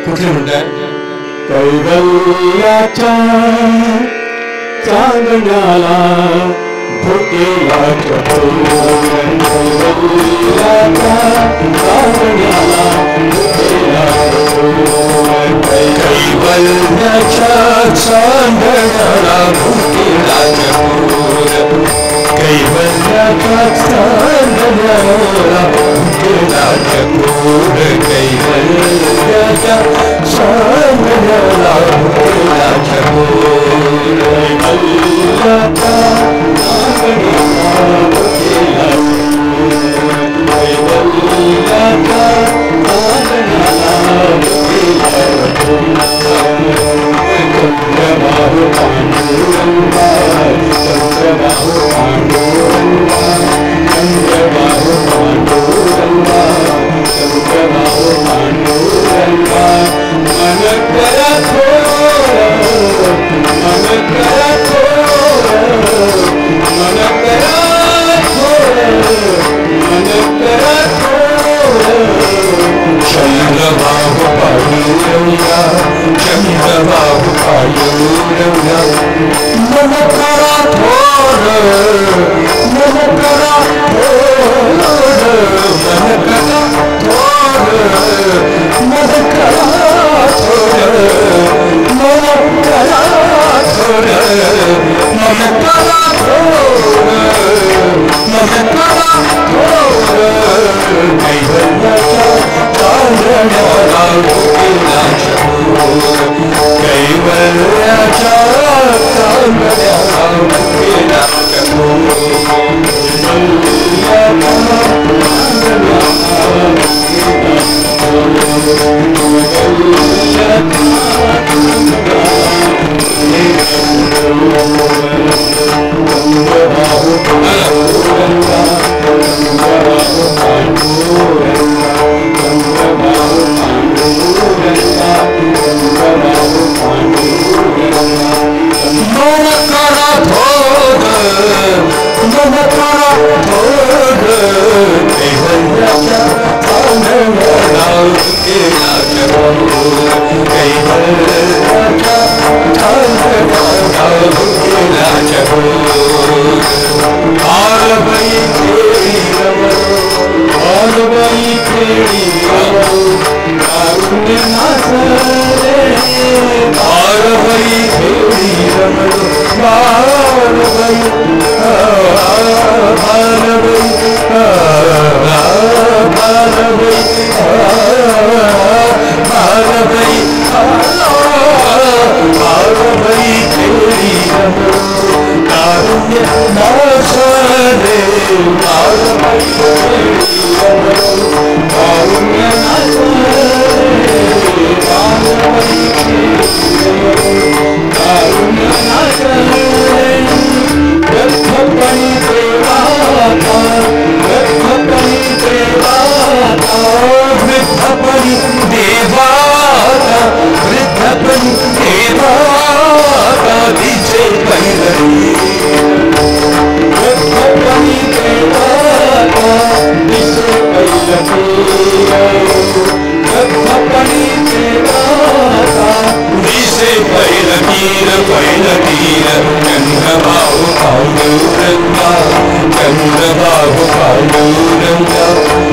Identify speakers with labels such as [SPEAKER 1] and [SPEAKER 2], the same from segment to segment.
[SPEAKER 1] कुठली म्हणताय?
[SPEAKER 2] कैवल्याच्या चांदण्याला भुकेला कैवल्याच्या चांदण्याला भुकेला
[SPEAKER 1] कैवल्याच्या चांदण्याला भुकेला कैवल्याच्या चांदण्याला भुकेला चकोर कैवल्याच्या चांदण्याला भुकेला चकोर कैवल्याच्या चांदण्याला भुकेला कैवल्याच्या चांदण्याला भुकेला चंद्रबाहु पांडुरंगा चंद्रबाहु पांडुरंगा चंद्रबाहु पांडुरंगा चंद्रबाहु पांडुरंगा मन करा थोर मन करा थोर मन करा थोर मन करा थोर चंद्रबाहु पांडुरंगा चंद्रबाहु पांडुरंगा मन करा थोर मन करा थोर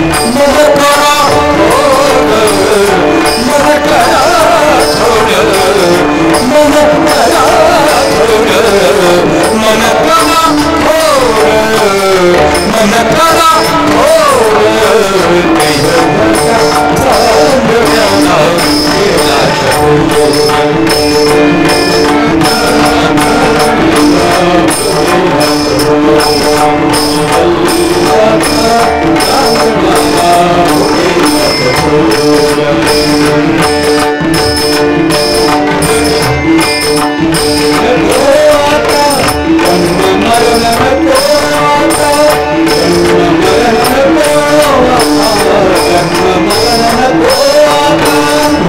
[SPEAKER 1] मन करा थोर मन करा थोर मन करा थोर मन करा थोर मन करा थोर कैवल्याच्या चांदण्याला भुकेला चकोर कैवल्याच्या चांदण्याला भुकेला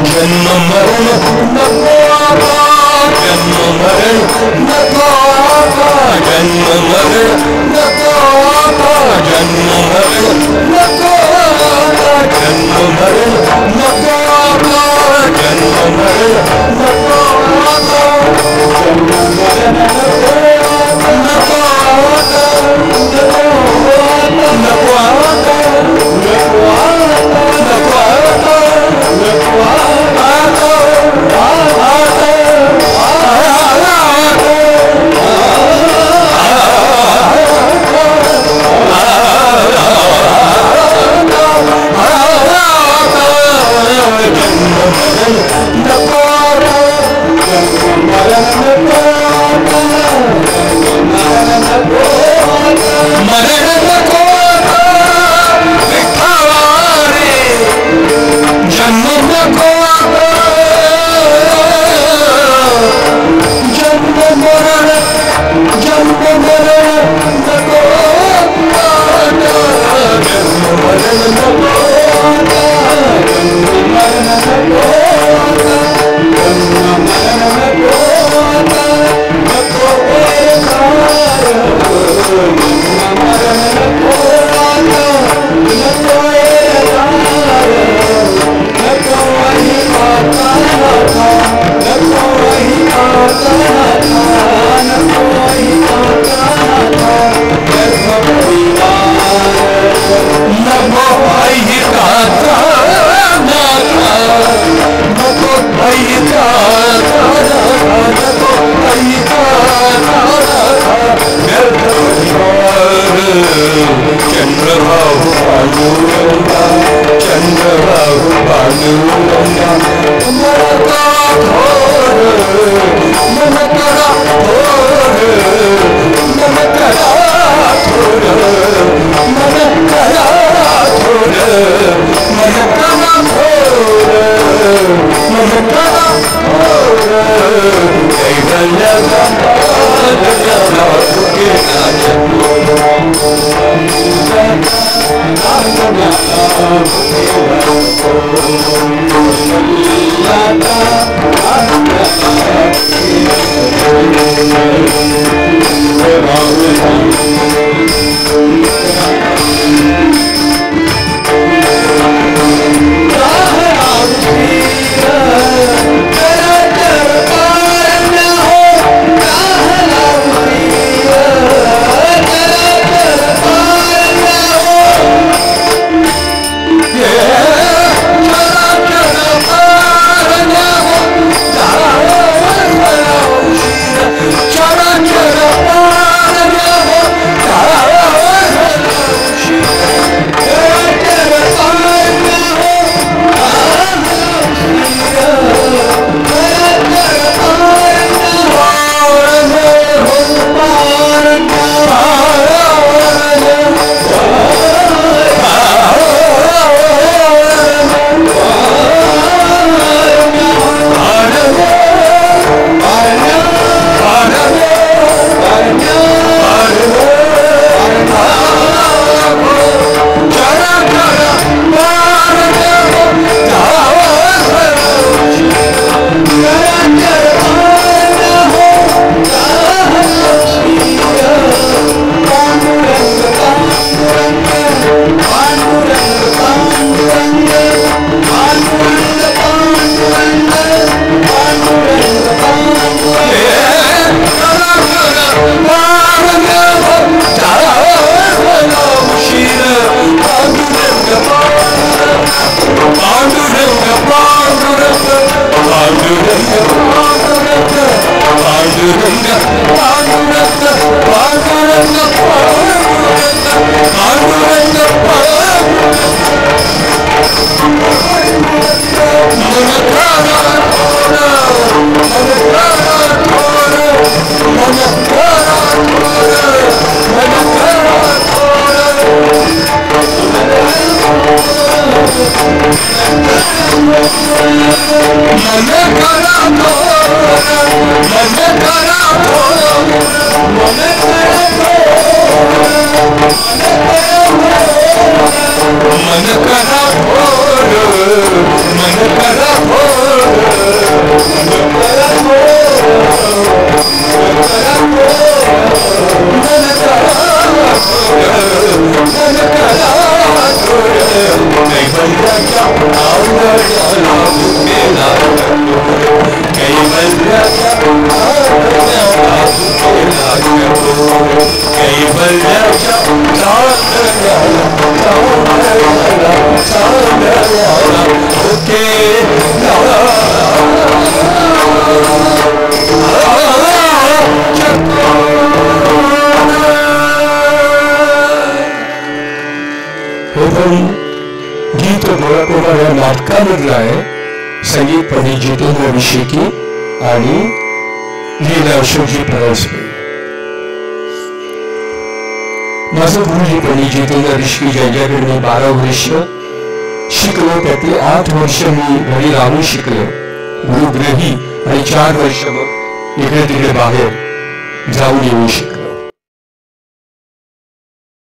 [SPEAKER 2] जन्म मरण नको गीत गोळाकोटा या नाटकामधलं आहे. संगीत पंडित जितेंद्र अभिषेकी आणि लीला अशोकजी परांजपे. माझं गुरुजी पंडित जितेंद्र अभिषेकी ज्यांच्याकडे मी 12 वर्ष शिकलो त्यातले 8 वर्ष मी घरी राहून शिकलो गुरुग्रही आणि 4 वर्ष मग इकडे तिकडे बाहेर जाऊन येऊ शिकलो.